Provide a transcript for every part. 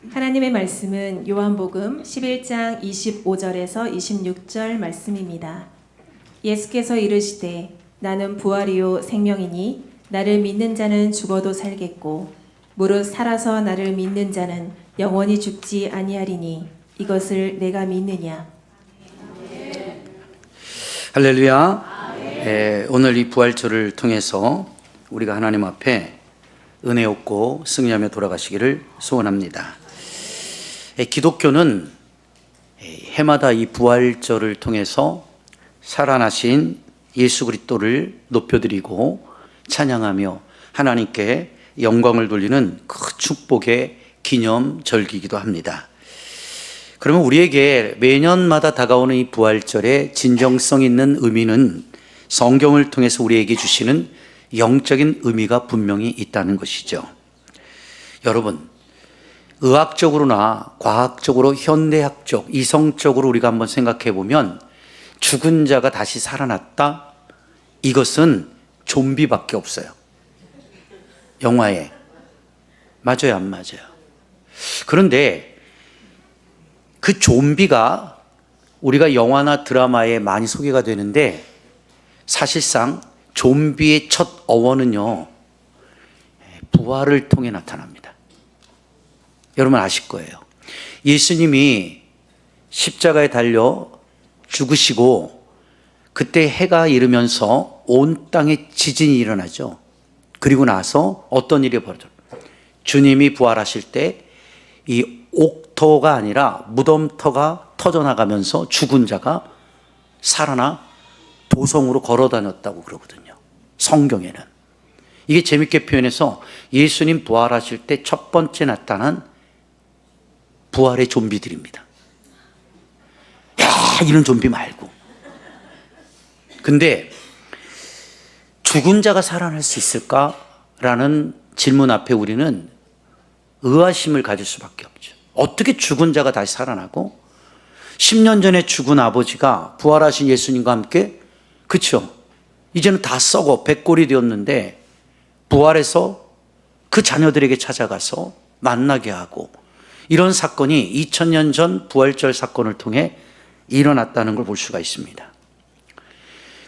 하나님의 말씀은 요한복음 11장 25절에서 26절 말씀입니다. 예수께서 이르시되 나는 부활이요 생명이니 나를 믿는 자는 죽어도 살겠고 무릇 살아서 나를 믿는 자는 영원히 죽지 아니하리니 이것을 내가 믿느냐. 할렐루야. 오늘 이 부활절을 통해서 우리가 하나님 앞에 은혜 얻고 승리하며 돌아가시기를 소원합니다. 기독교는 해마다 이 부활절을 통해서 살아나신 예수 그리스도를 높여드리고 찬양하며 하나님께 영광을 돌리는 그 축복의 기념절기이기도 합니다. 그러면 우리에게 매년마다 다가오는 이 부활절의 진정성 있는 의미는 성경을 통해서 우리에게 주시는 영적인 의미가 분명히 있다는 것이죠. 여러분, 의학적으로나 과학적으로 현대학적, 이성적으로 우리가 한번 생각해 보면 죽은 자가 다시 살아났다? 이것은 좀비밖에 없어요. 영화에. 맞아요, 안 맞아요? 그런데 그 좀비가 우리가 영화나 드라마에 많이 소개가 되는데 사실상 좀비의 첫 어원은요, 부활을 통해 나타납니다. 여러분 아실 거예요. 예수님이 십자가에 달려 죽으시고 그때 해가 이르면서 온 땅에 지진이 일어나죠. 그리고 나서 어떤 일이 벌어져요? 주님이 부활하실 때 이 옥터가 아니라 무덤터가 터져나가면서 죽은 자가 살아나 도성으로 걸어 다녔다고 그러거든요. 성경에는. 이게 재밌게 표현해서 예수님 부활하실 때 첫 번째 나타난 부활의 좀비들입니다. 야, 이런 좀비 말고. 근데 죽은 자가 살아날 수 있을까라는 질문 앞에 우리는 의아심을 가질 수밖에 없죠. 어떻게 죽은 자가 다시 살아나고 10년 전에 죽은 아버지가 부활하신 예수님과 함께, 그렇죠? 이제는 다 썩어 백골이 되었는데 부활해서 그 자녀들에게 찾아가서 만나게 하고, 이런 사건이 2000년 전 부활절 사건을 통해 일어났다는 걸 볼 수가 있습니다.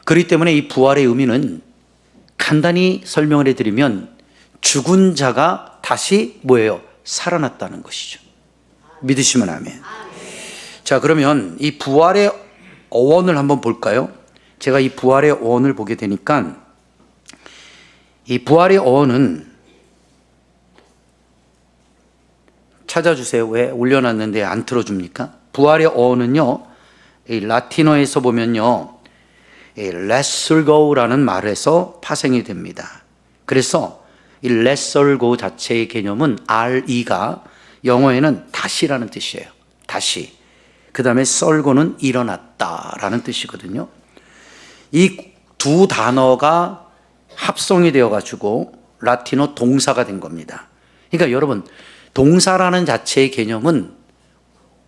그렇기 때문에 이 부활의 의미는 간단히 설명을 해드리면 죽은 자가 다시 뭐예요? 살아났다는 것이죠. 믿으시면 아멘. 자, 그러면 이 부활의 어원을 한번 볼까요? 제가 이 부활의 어원을 보게 되니까 이 부활의 어원은, 찾아주세요. 왜 올려놨는데 안 틀어줍니까? 부활의 어원은요, 이 라틴어에서 보면요, Let's go라는 말에서 파생이 됩니다. 그래서 이 Let's go 자체의 개념은 RE가 영어에는 다시라는 뜻이에요. 다시. 그 다음에 썰고는 일어났다라는 뜻이거든요. 이 두 단어가 합성이 되어가지고 라틴어 동사가 된 겁니다. 그러니까 여러분, 동사라는 자체의 개념은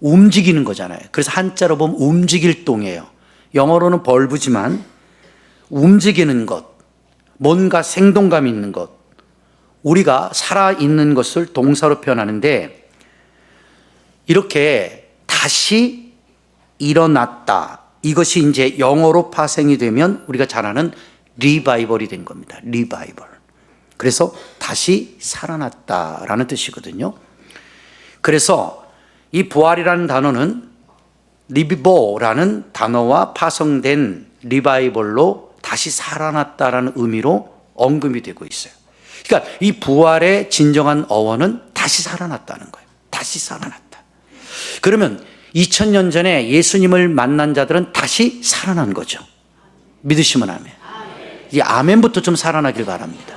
움직이는 거잖아요. 그래서 한자로 보면 움직일 동이에요. 영어로는 벌브지만 움직이는 것, 뭔가 생동감 있는 것, 우리가 살아있는 것을 동사로 표현하는데, 이렇게 다시 일어났다, 이것이 이제 영어로 파생이 되면 우리가 잘 아는 리바이벌이 된 겁니다. 리바이벌. 그래서 다시 살아났다라는 뜻이거든요. 그래서 이 부활이라는 단어는 리비보라는 단어와 파생된 리바이벌로 다시 살아났다라는 의미로 언급이 되고 있어요. 그러니까 이 부활의 진정한 어원은 다시 살아났다는 거예요. 다시 살아났다. 그러면 2000년 전에 예수님을 만난 자들은 다시 살아난 거죠. 믿으시면 아멘. 이 아멘부터 좀 살아나길 바랍니다.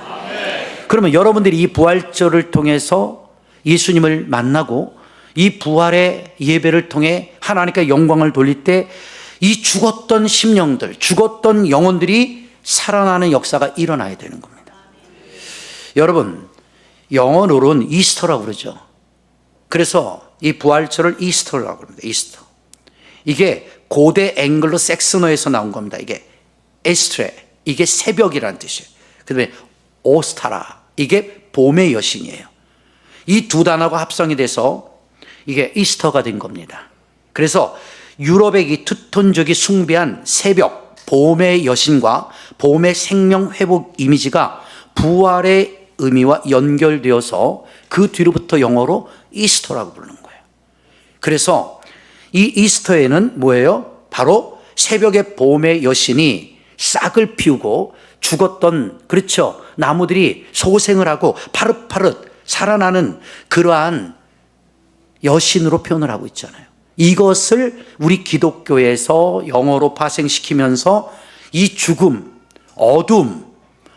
그러면 여러분들이 이 부활절을 통해서 예수님을 만나고 이 부활의 예배를 통해 하나님께 영광을 돌릴 때 이 죽었던 심령들, 죽었던 영혼들이 살아나는 역사가 일어나야 되는 겁니다. 여러분, 영어로는 이스터라고 그러죠. 그래서 이 부활절을 이스터라고 합니다. 이스터. 이게 고대 앵글로 색스너에서 나온 겁니다. 이게 에스트레, 이게 새벽이라는 뜻이에요. 그 다음에 오스타라, 이게 봄의 여신이에요. 이 두 단어가 합성이 돼서 이게 이스터가 된 겁니다. 그래서 유럽의 이 투톤족이 숭배한 새벽, 봄의 여신과 봄의 생명 회복 이미지가 부활의 의미와 연결되어서 그 뒤로부터 영어로 이스터라고 부르는 거예요. 그래서 이 이스터에는 뭐예요? 바로 새벽의 봄의 여신이 싹을 피우고 죽었던, 그렇죠, 나무들이 소생을 하고 파릇파릇 살아나는 그러한 여신으로 표현을 하고 있잖아요. 이것을 우리 기독교에서 영어로 파생시키면서 이 죽음, 어둠,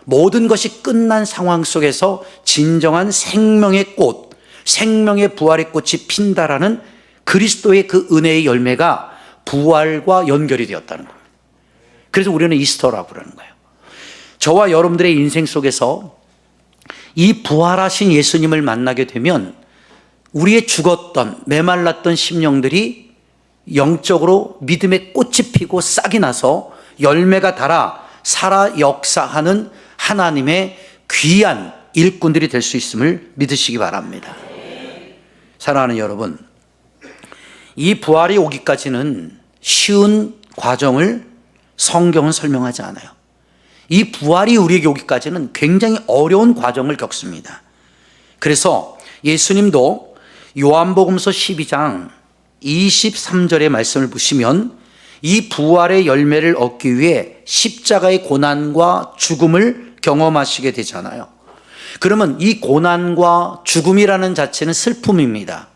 모든 것이 끝난 상황 속에서 진정한 생명의 꽃, 생명의 부활의 꽃이 핀다라는 그리스도의 그 은혜의 열매가 부활과 연결이 되었다는 겁니다. 그래서 우리는 이스터라고 부르는 거예요. 저와 여러분들의 인생 속에서 이 부활하신 예수님을 만나게 되면 우리의 죽었던 메말랐던 심령들이 영적으로 믿음의 꽃이 피고 싹이 나서 열매가 달아 살아 역사하는 하나님의 귀한 일꾼들이 될 수 있음을 믿으시기 바랍니다. 사랑하는 여러분, 이 부활이 오기까지는 쉬운 과정을 성경은 설명하지 않아요. 이 부활이 우리에게 오기까지는 굉장히 어려운 과정을 겪습니다. 그래서 예수님도 요한복음서 12장 23절의 말씀을 보시면 이 부활의 열매를 얻기 위해 십자가의 고난과 죽음을 경험하시게 되잖아요. 그러면 이 고난과 죽음이라는 자체는 슬픔입니다.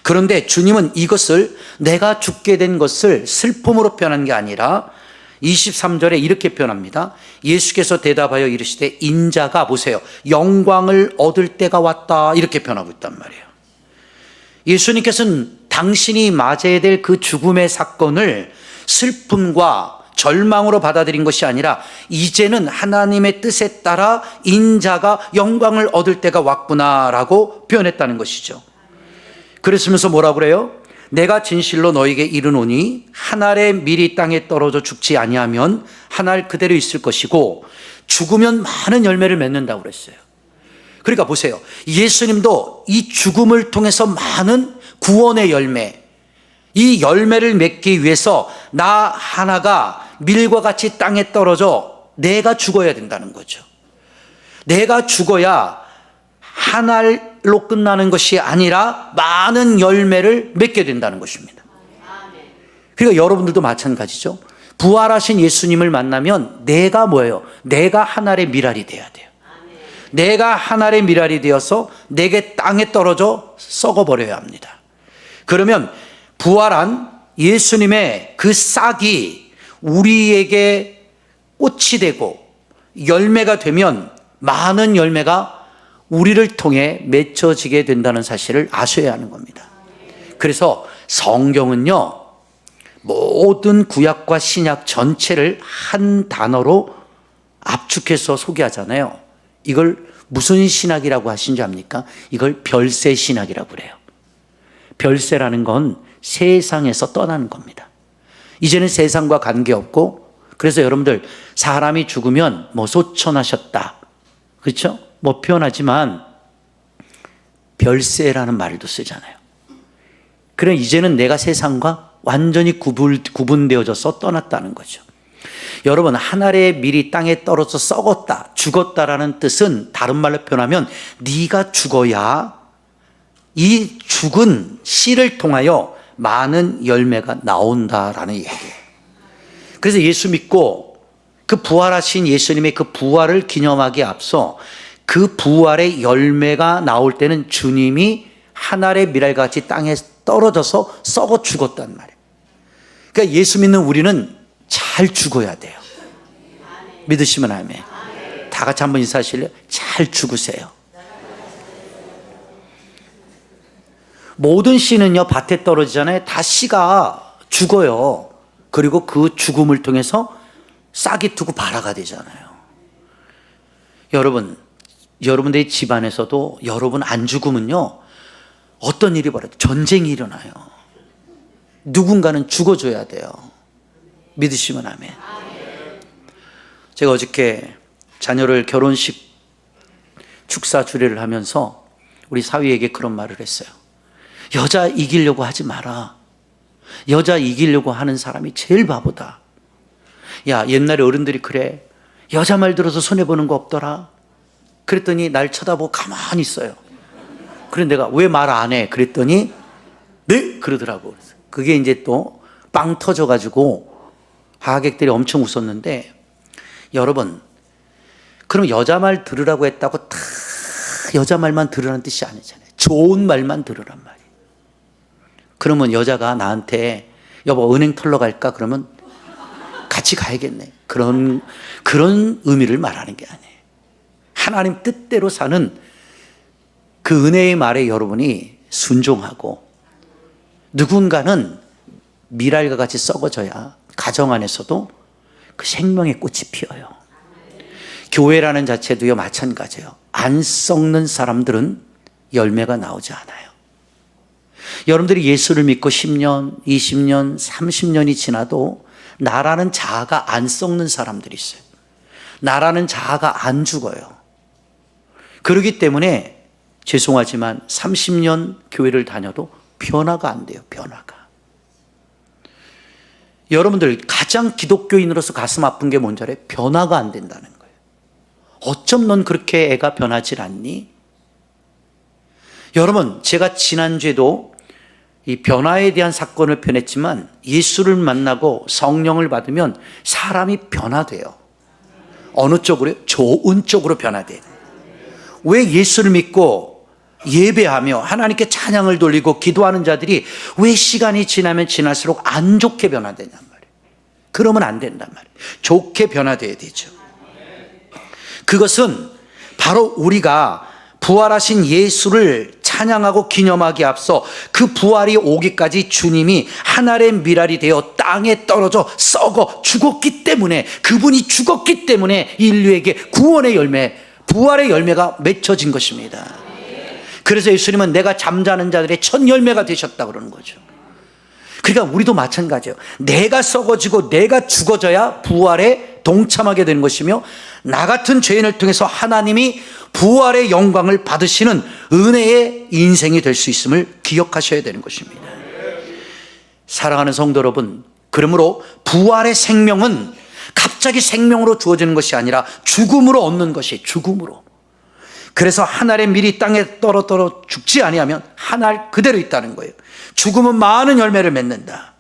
그런데 주님은 이것을, 내가 죽게 된 것을 슬픔으로 표현한 게 아니라 23절에 이렇게 표현합니다. 예수께서 대답하여 이르시되 인자가, 보세요, 영광을 얻을 때가 왔다, 이렇게 표현하고 있단 말이에요. 예수님께서는 당신이 맞아야 될 그 죽음의 사건을 슬픔과 절망으로 받아들인 것이 아니라 이제는 하나님의 뜻에 따라 인자가 영광을 얻을 때가 왔구나라고 표현했다는 것이죠. 그랬으면서 뭐라고 그래요? 내가 진실로 너에게 이르노니 한 알의 밀이 땅에 떨어져 죽지 아니하면 한 알 그대로 있을 것이고 죽으면 많은 열매를 맺는다고 그랬어요. 그러니까 보세요, 예수님도 이 죽음을 통해서 많은 구원의 열매, 이 열매를 맺기 위해서 나 하나가 밀과 같이 땅에 떨어져 내가 죽어야 된다는 거죠. 내가 죽어야 한 알로 끝나는 것이 아니라 많은 열매를 맺게 된다는 것입니다. 그러니까 여러분들도 마찬가지죠. 부활하신 예수님을 만나면 내가 뭐예요? 내가 한 알의 밀알이 돼야 돼요. 내가 한 알의 밀알이 되어서 내게 땅에 떨어져 썩어버려야 합니다. 그러면 부활한 예수님의 그 싹이 우리에게 꽃이 되고 열매가 되면 많은 열매가 우리를 통해 맺혀지게 된다는 사실을 아셔야 하는 겁니다. 그래서 성경은요, 모든 구약과 신약 전체를 한 단어로 압축해서 소개하잖아요. 이걸 무슨 신학이라고 하신지 압니까? 이걸 별세 신학이라고 그래요. 별세라는 건 세상에서 떠나는 겁니다. 이제는 세상과 관계없고, 그래서 여러분들 사람이 죽으면 뭐 소천하셨다, 그렇죠? 뭐 표현하지만 별세라는 말도 쓰잖아요. 그럼 이제는 내가 세상과 완전히 구분되어져서 떠났다는 거죠. 여러분, 한 알의 밀이 땅에 떨어져 썩었다, 죽었다라는 뜻은 다른 말로 표현하면 네가 죽어야 이 죽은 씨를 통하여 많은 열매가 나온다라는 얘기예요. 그래서 예수 믿고 그 부활하신 예수님의 그 부활을 기념하기에 앞서 그 부활의 열매가 나올 때는 주님이 한 알의 밀알같이 땅에 떨어져서 썩어 죽었단 말이에요. 그러니까 예수 믿는 우리는 잘 죽어야 돼요. 믿으시면 아멘. 다 같이 한번 인사하실래요? 잘 죽으세요. 모든 씨는요, 밭에 떨어지잖아요. 다 씨가 죽어요. 그리고 그 죽음을 통해서 싹이 트고 발화가 되잖아요. 여러분, 여러분들의 집안에서도 여러분 안 죽으면요, 어떤 일이 벌어져요? 전쟁이 일어나요. 누군가는 죽어줘야 돼요. 믿으시면 아멘. 제가 어저께 자녀를 결혼식 축사 주례를 하면서 우리 사위에게 그런 말을 했어요. 여자 이기려고 하지 마라. 여자 이기려고 하는 사람이 제일 바보다. 야, 옛날에 어른들이 그래. 여자 말 들어서 손해보는 거 없더라. 그랬더니 날 쳐다보고 가만히 있어요. 그래 내가 왜 말 안 해? 그랬더니 네? 그러더라고. 그게 이제 또 빵 터져가지고 하객들이 엄청 웃었는데, 여러분, 그럼 여자 말 들으라고 했다고 다 여자 말만 들으라는 뜻이 아니잖아요. 좋은 말만 들으란 말이에요. 그러면 여자가 나한테 여보 은행 털러 갈까? 그러면 같이 가야겠네. 그런 의미를 말하는 게 아니에요. 하나님 뜻대로 사는 그 은혜의 말에 여러분이 순종하고, 누군가는 미랄과 같이 썩어져야 가정 안에서도 그 생명의 꽃이 피어요. 교회라는 자체도요 마찬가지예요. 안 썩는 사람들은 열매가 나오지 않아요. 여러분들이 예수를 믿고 10년, 20년, 30년이 지나도 나라는 자아가 안 썩는 사람들이 있어요. 나라는 자아가 안 죽어요. 그렇기 때문에 죄송하지만 30년 교회를 다녀도 변화가 안 돼요. 변화가. 여러분들 가장 기독교인으로서 가슴 아픈 게 뭔지 알아요? 변화가 안 된다는 거예요. 어쩜 넌 그렇게 애가 변하질 않니? 여러분, 제가 지난주에도 이 변화에 대한 사건을 펴냈지만, 예수를 만나고 성령을 받으면 사람이 변화돼요. 어느 쪽으로요? 좋은 쪽으로 변화돼요. 왜 예수를 믿고 예배하며 하나님께 찬양을 돌리고 기도하는 자들이 왜 시간이 지나면 지날수록 안 좋게 변화되냔 말이에요. 그러면 안 된단 말이에요. 좋게 변화돼야 되죠. 그것은 바로 우리가 부활하신 예수를 찬양하고 기념하기에 앞서 그 부활이 오기까지 주님이 하늘의 미랄이 되어 땅에 떨어져 썩어 죽었기 때문에, 그분이 죽었기 때문에 인류에게 구원의 열매, 부활의 열매가 맺혀진 것입니다. 그래서 예수님은 내가 잠자는 자들의 첫 열매가 되셨다 그러는 거죠. 그러니까 우리도 마찬가지예요. 내가 썩어지고 내가 죽어져야 부활에 동참하게 되는 것이며, 나 같은 죄인을 통해서 하나님이 부활의 영광을 받으시는 은혜의 인생이 될 수 있음을 기억하셔야 되는 것입니다. 사랑하는 성도 여러분, 그러므로 부활의 생명은 갑자기 생명으로 주어지는 것이 아니라 죽음으로 얻는 것이, 죽음으로. 그래서 한 알의 밀이 땅에 떨어 죽지 아니하면 한 알 그대로 있다는 거예요. 죽음은 많은 열매를 맺는다.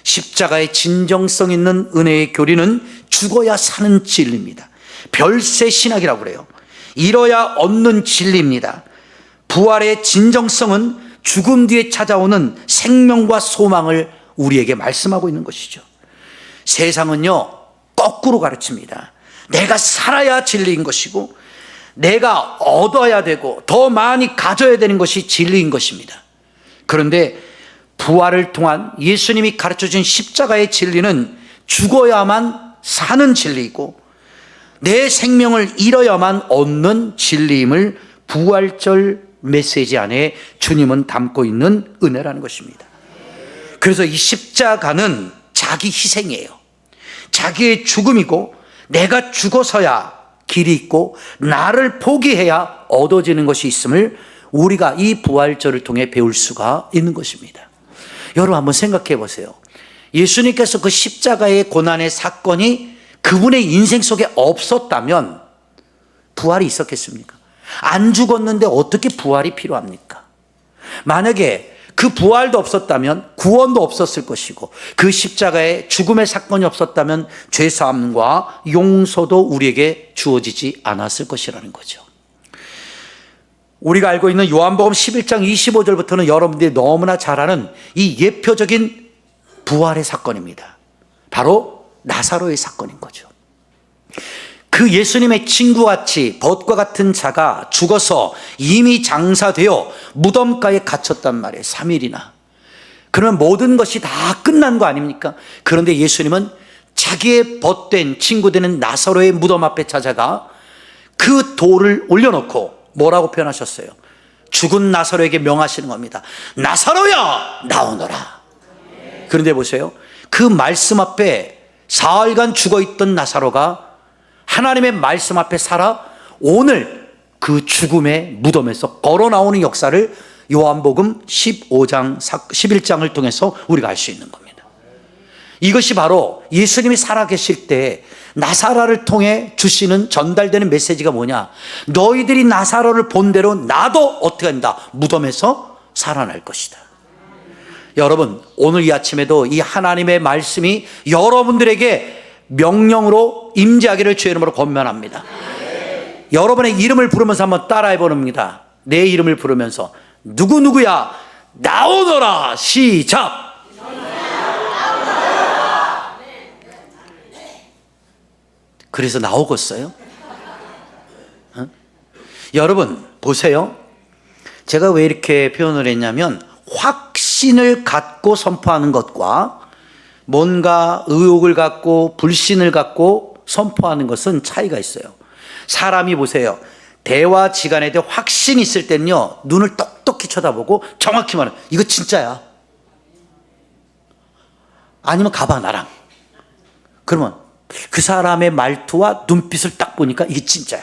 십자가의 진정성 있는 은혜의 교리는 죽어야 사는 진리입니다. 별세 신학이라고 그래요. 잃어야 얻는 진리입니다. 부활의 진정성은 죽음 뒤에 찾아오는 생명과 소망을 우리에게 말씀하고 있는 것이죠. 세상은요 거꾸로 가르칩니다. 내가 살아야 진리인 것이고, 내가 얻어야 되고 더 많이 가져야 되는 것이 진리인 것입니다. 그런데 부활을 통한 예수님이 가르쳐준 십자가의 진리는 죽어야만 사는 진리이고, 내 생명을 잃어야만 얻는 진리임을 부활절 메시지 안에 주님은 담고 있는 은혜라는 것입니다. 그래서 이 십자가는 자기 희생이에요. 자기의 죽음이고, 내가 죽어서야 길이 있고 나를 포기해야 얻어지는 것이 있음을 우리가 이 부활절을 통해 배울 수가 있는 것입니다. 여러분 한번 생각해 보세요. 예수님께서 그 십자가의 고난의 사건이 그분의 인생 속에 없었다면 부활이 있었겠습니까? 안 죽었는데 어떻게 부활이 필요합니까? 만약에 그 부활도 없었다면 구원도 없었을 것이고, 그 십자가의 죽음의 사건이 없었다면 죄사함과 용서도 우리에게 주어지지 않았을 것이라는 거죠. 우리가 알고 있는 요한복음 11장 25절부터는 여러분들이 너무나 잘 아는 이 예표적인 부활의 사건입니다. 바로 나사로의 사건인 거죠. 그 예수님의 친구같이 벗과 같은 자가 죽어서 이미 장사되어 무덤가에 갇혔단 말이에요. 3일이나. 그러면 모든 것이 다 끝난 거 아닙니까? 그런데 예수님은 자기의 벗된 친구 되는 나사로의 무덤 앞에 찾아가 그 돌을 올려놓고 뭐라고 표현하셨어요? 죽은 나사로에게 명하시는 겁니다. 나사로야 나오너라. 그런데 보세요. 그 말씀 앞에 사흘간 죽어있던 나사로가 하나님의 말씀 앞에 살아 오늘 그 죽음의 무덤에서 걸어 나오는 역사를 요한복음 15장, 11장을 통해서 우리가 알 수 있는 겁니다. 이것이 바로 예수님이 살아계실 때 나사로를 통해 주시는 전달되는 메시지가 뭐냐? 너희들이 나사로를 본 대로 나도 어떻게 한다? 무덤에서 살아날 것이다. 여러분, 오늘 이 아침에도 이 하나님의 말씀이 여러분들에게 명령으로 임재하기를 주의 이름으로 권면합니다. 여러분의 이름을 부르면서 한번 따라해 보랍니다. 내 이름을 부르면서 누구누구야 나오너라. 시작. 그래서 나오겠어요? 여러분 보세요. 제가 왜 이렇게 표현을 했냐면 확신을 갖고 선포하는 것과 뭔가 의혹을 갖고 불신을 갖고 선포하는 것은 차이가 있어요. 사람이 보세요. 대화 지간에 대해 확신이 있을 때는요, 눈을 똑똑히 쳐다보고 정확히 말해. 이거 진짜야. 아니면 가봐 나랑. 그러면 그 사람의 말투와 눈빛을 딱 보니까 이게 진짜야.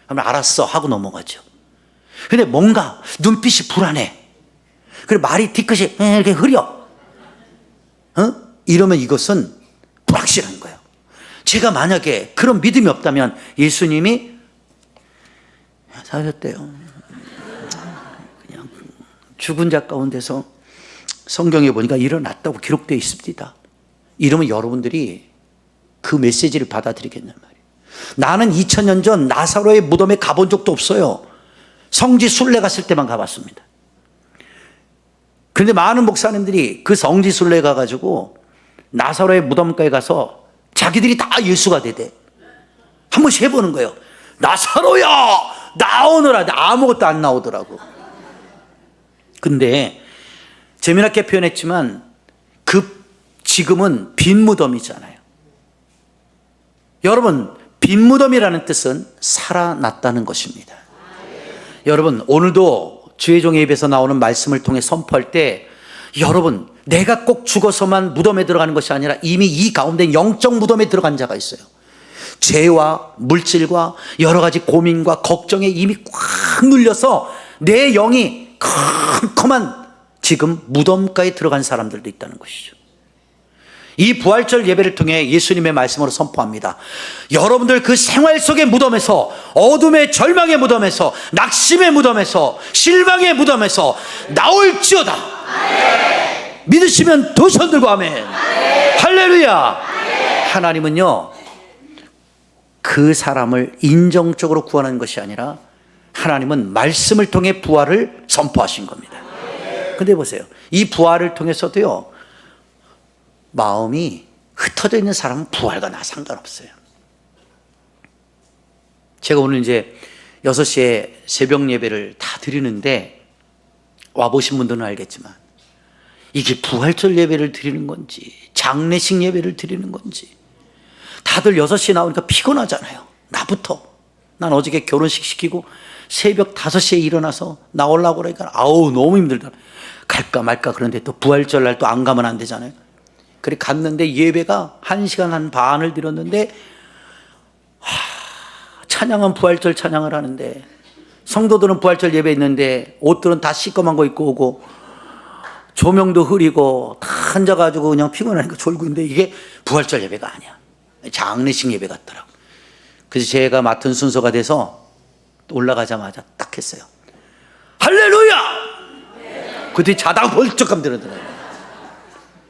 그러면 알았어 하고 넘어가죠. 근데 뭔가 눈빛이 불안해. 그리고 말이 뒤끝이 이렇게 흐려. 이러면 이것은 불확실한 거예요. 제가 만약에 그런 믿음이 없다면 예수님이 사셨대요. 그냥 죽은 자 가운데서 성경에 보니까 일어났다고 기록되어 있습니다. 이러면 여러분들이 그 메시지를 받아들이겠냔 말이에요. 나는 2000년 전 나사로의 무덤에 가본 적도 없어요. 성지 순례 갔을 때만 가봤습니다. 그런데 많은 목사님들이 그 성지 순례 가가지고 나사로의 무덤가에 가서 자기들이 다 예수가 되대. 한 번씩 해보는 거예요. 나사로야 나오너라. 아무것도 안 나오더라고. 근데 재미나게 표현했지만 지금은 빈 무덤이잖아요. 여러분, 빈 무덤이라는 뜻은 살아났다는 것입니다. 여러분, 오늘도 주의 종의 입에서 나오는 말씀을 통해 선포할 때 여러분, 내가 꼭 죽어서만 무덤에 들어가는 것이 아니라 이미 이 가운데 영적 무덤에 들어간 자가 있어요. 죄와 물질과 여러 가지 고민과 걱정에 이미 꽉 눌려서 내 영이 컴컴한 지금 무덤가에 들어간 사람들도 있다는 것이죠. 이 부활절 예배를 통해 예수님의 말씀으로 선포합니다. 여러분들 그 생활 속의 무덤에서, 어둠의 절망의 무덤에서, 낙심의 무덤에서, 실망의 무덤에서 나올지어다. 아멘. 믿으시면 두 손 들고 아멘. 아멘. 할렐루야. 아멘. 하나님은요, 그 사람을 인정적으로 구원하는 것이 아니라 하나님은 말씀을 통해 부활을 선포하신 겁니다. 근데 보세요, 이 부활을 통해서도요, 마음이 흩어져 있는 사람은 부활과 나 상관없어요. 제가 오늘 이제 6시에 새벽 예배를 다 드리는데 와보신 분들은 알겠지만 이게 부활절 예배를 드리는 건지 장례식 예배를 드리는 건지 다들 6시에 나오니까 피곤하잖아요. 나부터. 난 어저께 결혼식 시키고 새벽 5시에 일어나서 나오려고 그러니까 아우 너무 힘들다. 갈까 말까. 그런데 또 부활절 날 또 안 가면 안 되잖아요. 그래 갔는데 예배가 1시간 반을 드렸는데 찬양은 부활절 찬양을 하는데 성도들은 부활절 예배 있는데 옷들은 다 시꺼먼 거 입고 오고 조명도 흐리고 다 앉아가지고 그냥 피곤하니까 졸고 있는데 이게 부활절 예배가 아니야. 장례식 예배 같더라고. 그래서 제가 맡은 순서가 돼서 올라가자마자 딱 했어요. 할렐루야! 그 뒤에 자다가 벌쩍 들어더라고요.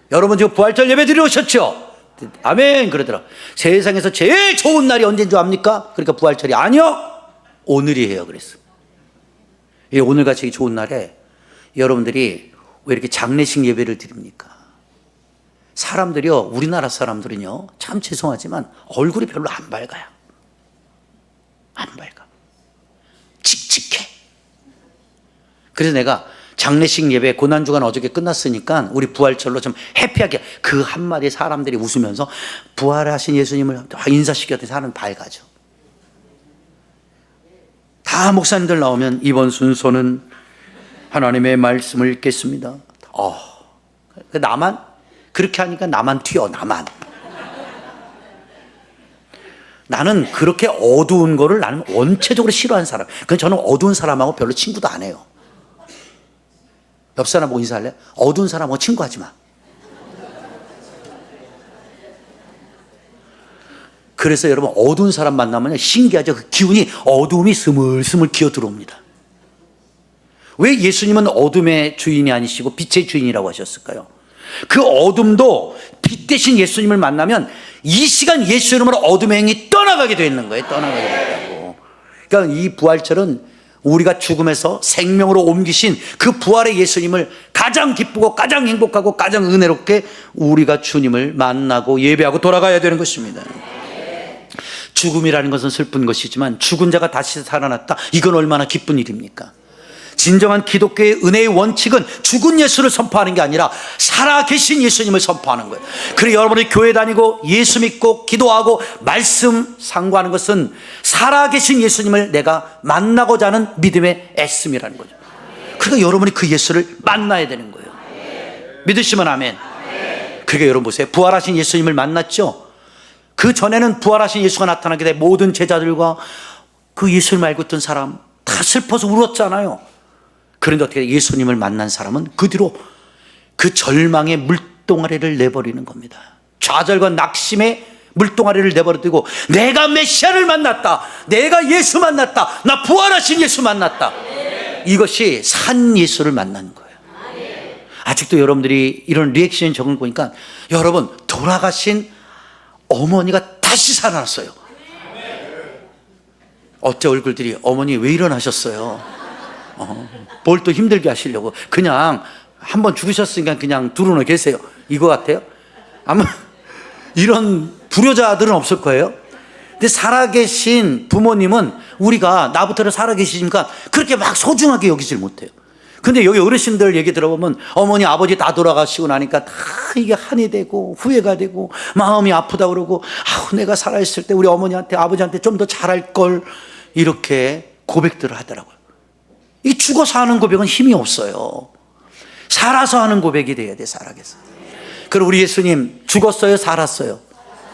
여러분 지금 부활절 예배 드리러 오셨죠? 아멘 그러더라. 세상에서 제일 좋은 날이 언제인 줄 압니까? 그러니까 부활절이 아니요 오늘이에요. 그랬어. 오늘같이 좋은 날에 여러분들이 왜 이렇게 장례식 예배를 드립니까? 사람들이요, 우리나라 사람들은요, 참 죄송하지만 얼굴이 별로 안 밝아요. 안 밝아. 칙칙해. 그래서 내가 장례식 예배 고난주간 어저께 끝났으니까 우리 부활절로 좀 해피하게 그 한마디 사람들이 웃으면서 부활하신 예수님을 인사시켰더니 사람은 밝아져. 다 목사님들 나오면 이번 순서는 하나님의 말씀을 읽겠습니다. 나만 그렇게 하니까 나만 튀어. 나는 그렇게 어두운 거를 나는 원체적으로 싫어하는 사람. 그래서 저는 어두운 사람하고 별로 친구도 안 해요. 옆 사람 보고 인사할래? 어두운 사람하고 친구하지 마. 그래서 여러분 어두운 사람 만나면 신기하죠. 그 기운이 어두움이 스물스물 기어 들어옵니다. 왜 예수님은 어둠의 주인이 아니시고 빛의 주인이라고 하셨을까요? 그 어둠도 빛 대신 예수님을 만나면 이 시간 예수 이름으로 어둠의 행이 떠나가게 되는 거예요. 떠나가게 된다고. 그러니까 이 부활절은 우리가 죽음에서 생명으로 옮기신 그 부활의 예수님을 가장 기쁘고 가장 행복하고 가장 은혜롭게 우리가 주님을 만나고 예배하고 돌아가야 되는 것입니다. 죽음이라는 것은 슬픈 것이지만 죽은 자가 다시 살아났다. 이건 얼마나 기쁜 일입니까? 진정한 기독교의 은혜의 원칙은 죽은 예수를 선포하는 게 아니라 살아계신 예수님을 선포하는 거예요. 그리고 여러분이 교회 다니고 예수 믿고 기도하고 말씀 상고하는 것은 살아계신 예수님을 내가 만나고자 하는 믿음의 애씀이라는 거죠. 그러니까 여러분이 그 예수를 만나야 되는 거예요. 믿으시면 아멘. 그러니까 여러분 보세요. 부활하신 예수님을 만났죠. 그 전에는 부활하신 예수가 나타나게 돼 모든 제자들과 그 예수를 알고 있던 사람 다 슬퍼서 울었잖아요. 그런데 어떻게 예수님을 만난 사람은 그 뒤로 그 절망의 물동아리를 내버리는 겁니다. 좌절과 낙심의 물동아리를 내버리고 내가 메시아를 만났다. 내가 예수 만났다. 나 부활하신 예수 만났다. 이것이 산 예수를 만난 거예요. 아직도 여러분들이 이런 리액션 적은 거 보니까 여러분 돌아가신 어머니가 다시 살아났어요. 어째 얼굴들이 어머니 왜 일어나셨어요? 뭘 또 힘들게 하시려고 그냥 한번 죽으셨으니까 그냥 두루너 계세요. 이거 같아요? 아마 이런 불효자들은 없을 거예요. 근데 살아계신 부모님은 우리가 나부터는 살아계시니까 그렇게 막 소중하게 여기질 못해요. 근데 여기 어르신들 얘기 들어보면 어머니 아버지 다 돌아가시고 나니까 다 이게 한이 되고 후회가 되고 마음이 아프다 그러고 아우 내가 살아있을 때 우리 어머니한테 아버지한테 좀 더 잘할 걸 이렇게 고백들을 하더라고요. 이 죽어서 하는 고백은 힘이 없어요. 살아서 하는 고백이 돼야 돼. 살아계서. 그리고 우리 예수님 죽었어요? 살았어요?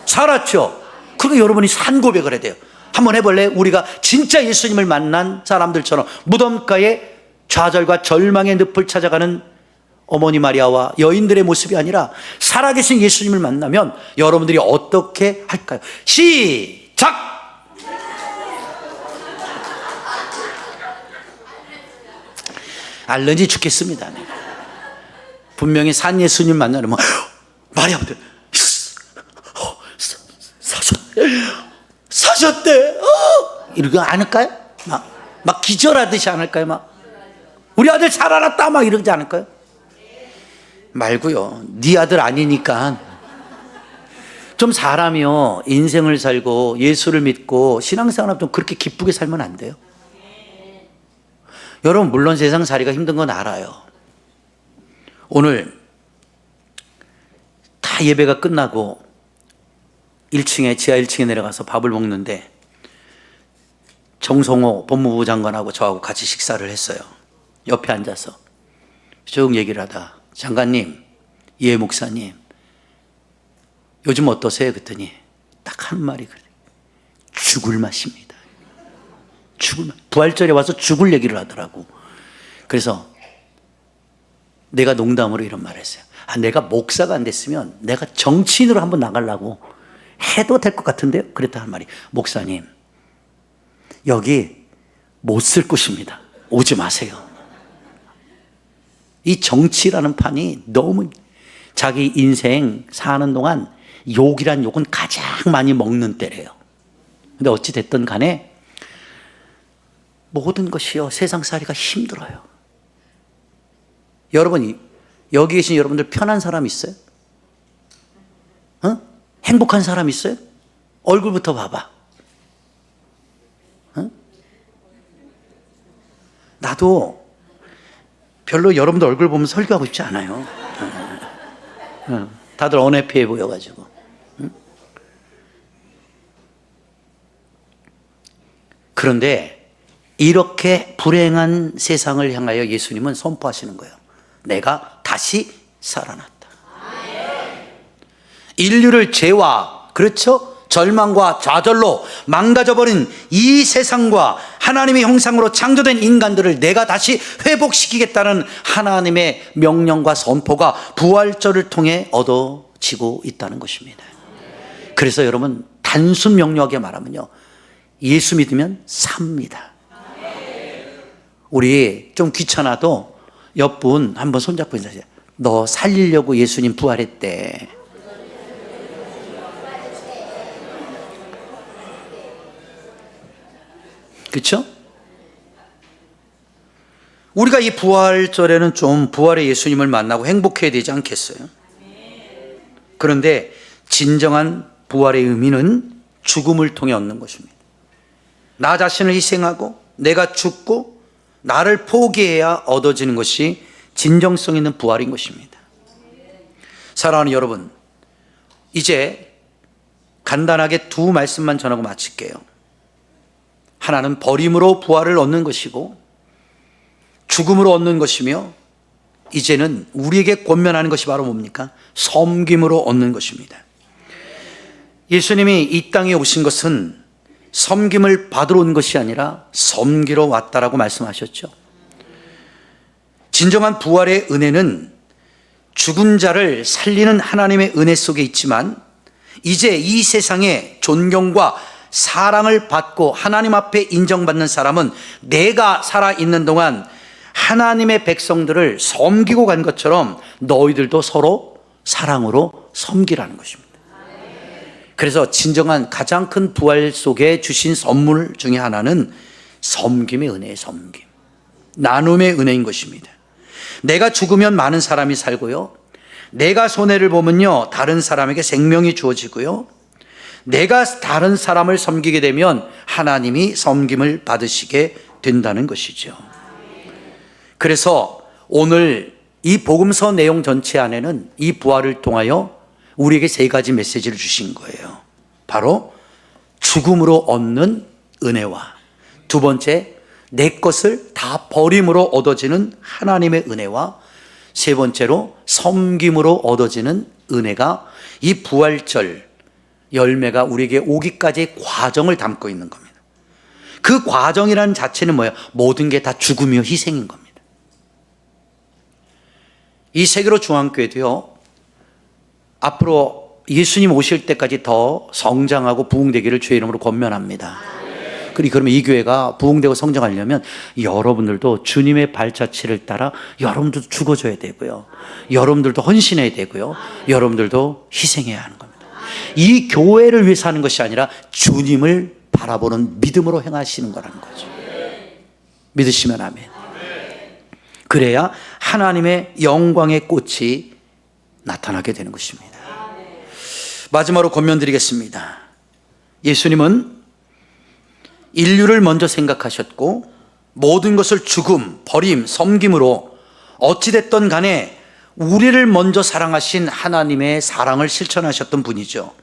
살았죠. 그러니까 여러분이 산 고백을 해야 돼요. 한번 해볼래? 우리가 진짜 예수님을 만난 사람들처럼 무덤가에 좌절과 절망의 늪을 찾아가는 어머니 마리아와 여인들의 모습이 아니라 살아계신 예수님을 만나면 여러분들이 어떻게 할까요? 시작! 알러지 죽겠습니다. 분명히 산 예수님 만나면 마리아부터 사셨대 이러고 않을까요? 막 기절하듯이 않을까요? 막 우리 아들 살아났다 막 이러지 않을까요? 말고요. 네 아들 아니니까 좀 사람이요 인생을 살고 예수를 믿고 신앙생활을 좀 그렇게 기쁘게 살면 안 돼요? 여러분 물론 세상살이가 힘든 건 알아요. 오늘 다 예배가 끝나고 1층에 지하 1층에 내려가서 밥을 먹는데 정성호 법무부 장관하고 저하고 같이 식사를 했어요. 옆에 앉아서 쭉 얘기를 하다 장관님, 예 목사님 요즘 어떠세요? 그랬더니 딱 한 말이 그래. 죽을 맛입니다. 죽을 맛. 부활절에 와서 죽을 얘기를 하더라고. 그래서 내가 농담으로 이런 말을 했어요. 내가 목사가 안 됐으면 내가 정치인으로 한번 나가려고 해도 될 것 같은데요? 그랬다 한 말이 목사님 여기 못 쓸 곳입니다. 오지 마세요. 이 정치라는 판이 너무 자기 인생 사는 동안 욕이란 욕은 가장 많이 먹는 때래요. 근데 어찌 됐든 간에 모든 것이요 세상살이가 힘들어요. 여러분 여기 계신 여러분들 편한 사람 있어요? 행복한 사람 있어요? 얼굴부터 봐봐. 나도 별로 여러분들 얼굴 보면 설교하고 싶지 않아요. 다들 언해피해 보여가지고. 그런데 이렇게 불행한 세상을 향하여 예수님은 선포하시는 거예요. 내가 다시 살아났다. 인류를 죄와 그렇죠? 절망과 좌절로 망가져버린 이 세상과 하나님의 형상으로 창조된 인간들을 내가 다시 회복시키겠다는 하나님의 명령과 선포가 부활절을 통해 얻어지고 있다는 것입니다. 그래서 여러분, 단순 명료하게 말하면요, 예수 믿으면 삽니다. 우리 좀 귀찮아도 옆분 한번 손잡고 인사하세요. 너 살리려고 예수님 부활했대. 그렇죠? 우리가 이 부활절에는 좀 부활의 예수님을 만나고 행복해야 되지 않겠어요? 그런데 진정한 부활의 의미는 죽음을 통해 얻는 것입니다. 나 자신을 희생하고 내가 죽고 나를 포기해야 얻어지는 것이 진정성 있는 부활인 것입니다. 사랑하는 여러분, 이제 간단하게 두 말씀만 전하고 마칠게요. 하나는 버림으로 부활을 얻는 것이고 죽음으로 얻는 것이며, 이제는 우리에게 권면하는 것이 바로 뭡니까? 섬김으로 얻는 것입니다. 예수님이 이 땅에 오신 것은 섬김을 받으러 온 것이 아니라 섬기러 왔다라고 말씀하셨죠. 진정한 부활의 은혜는 죽은 자를 살리는 하나님의 은혜 속에 있지만, 이제 이 세상에 존경과 사랑을 받고 하나님 앞에 인정받는 사람은 내가 살아있는 동안 하나님의 백성들을 섬기고 간 것처럼 너희들도 서로 사랑으로 섬기라는 것입니다. 그래서 진정한 가장 큰 부활 속에 주신 선물 중에 하나는 섬김의 은혜의 섬김, 나눔의 은혜인 것입니다. 내가 죽으면 많은 사람이 살고요, 내가 손해를 보면요 다른 사람에게 생명이 주어지고요, 내가 다른 사람을 섬기게 되면 하나님이 섬김을 받으시게 된다는 것이죠. 그래서 오늘 이 복음서 내용 전체 안에는 이 부활을 통하여 우리에게 세 가지 메시지를 주신 거예요. 바로 죽음으로 얻는 은혜와, 두 번째, 내 것을 다 버림으로 얻어지는 하나님의 은혜와, 세 번째로 섬김으로 얻어지는 은혜가 이 부활절 열매가 우리에게 오기까지의 과정을 담고 있는 겁니다. 그 과정이라는 자체는 뭐예요? 모든 게 다 죽음이요 희생인 겁니다. 이 세계로 중앙교회도요, 앞으로 예수님 오실 때까지 더 성장하고 부흥되기를 주의 이름으로 권면합니다. 그러면 이 교회가 부흥되고 성장하려면 여러분들도 주님의 발자취를 따라 여러분들도 죽어줘야 되고요, 여러분들도 헌신해야 되고요, 여러분들도 희생해야 하는 겁니다. 이 교회를 위해서 하는 것이 아니라 주님을 바라보는 믿음으로 행하시는 거라는 거죠. 믿으시면 아멘. 그래야 하나님의 영광의 꽃이 나타나게 되는 것입니다. 마지막으로 권면드리겠습니다. 예수님은 인류를 먼저 생각하셨고 모든 것을 죽음, 버림, 섬김으로 어찌됐든 간에 우리를 먼저 사랑하신 하나님의 사랑을 실천하셨던 분이죠.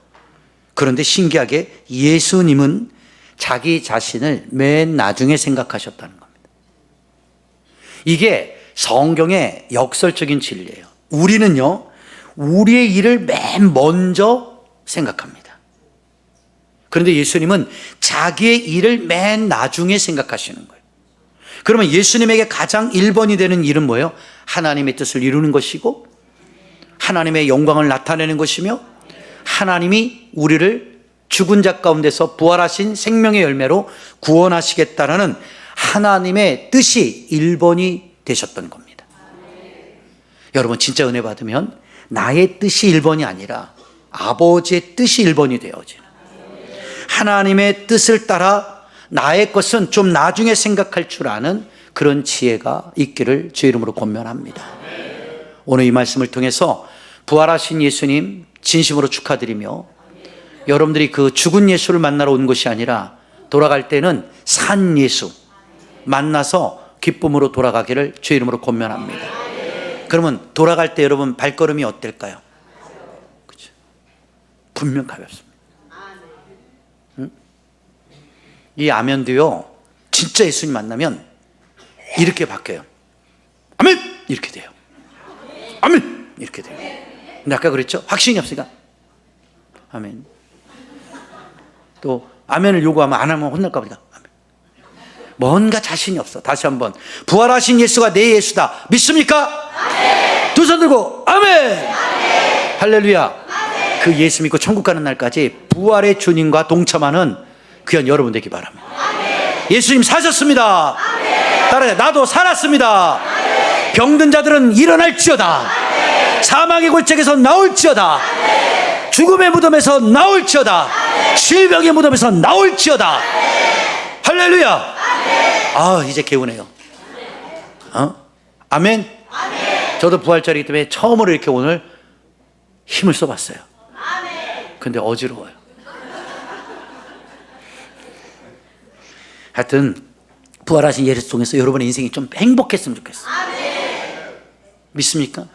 그런데 신기하게 예수님은 자기 자신을 맨 나중에 생각하셨다는 겁니다. 이게 성경의 역설적인 진리예요. 우리는요, 우리의 일을 맨 먼저 생각합니다. 그런데 예수님은 자기의 일을 맨 나중에 생각하시는 거예요. 그러면 예수님에게 가장 1번이 되는 일은 뭐예요? 하나님의 뜻을 이루는 것이고 하나님의 영광을 나타내는 것이며, 하나님이 우리를 죽은 자 가운데서 부활하신 생명의 열매로 구원하시겠다라는 하나님의 뜻이 1번이 되셨던 겁니다. 여러분, 진짜 은혜 받으면 나의 뜻이 1번이 아니라 아버지의 뜻이 1번이 되어지는, 하나님의 뜻을 따라 나의 것은 좀 나중에 생각할 줄 아는 그런 지혜가 있기를 주의 이름으로 권면합니다. 오늘 이 말씀을 통해서 부활하신 예수님 진심으로 축하드리며, 여러분들이 그 죽은 예수를 만나러 온 것이 아니라 돌아갈 때는 산 예수 만나서 기쁨으로 돌아가기를 주의 이름으로 권면합니다. 그러면 돌아갈 때 여러분 발걸음이 어떨까요? 그렇죠? 분명 가볍습니다. 응? 이 아멘도요, 진짜 예수님 만나면 이렇게 바뀌어요. 아멘! 이렇게 돼요. 아멘! 이렇게 돼요. 근데 아까 그랬죠? 확신이 없으니까 아멘. 또 아멘을 요구하면 안 하면 혼날까 보다. 뭔가 자신이 없어. 다시 한번 부활하신 예수가 내 예수다 믿습니까? 두 손 들고 아멘. 할렐루야. 그 예수 믿고 천국 가는 날까지 부활의 주님과 동참하는 귀한 여러분 되기 바랍니다. 예수님 사셨습니다. 따라해. 나도 살았습니다. 병든 자들은 일어날지어다. 사망의 골짜기에서 나올지어다. 죽음의 무덤에서 나올지어다. 질병의 무덤에서 나올지어다. 할렐루야. 아, 이제 개운해요. 아멘. 저도 부활절이기 때문에 처음으로 이렇게 오늘 힘을 써봤어요. 근데 어지러워요. 하여튼 부활하신 예수 통해서 여러분의 인생이 좀 행복했으면 좋겠어요. 믿습니까?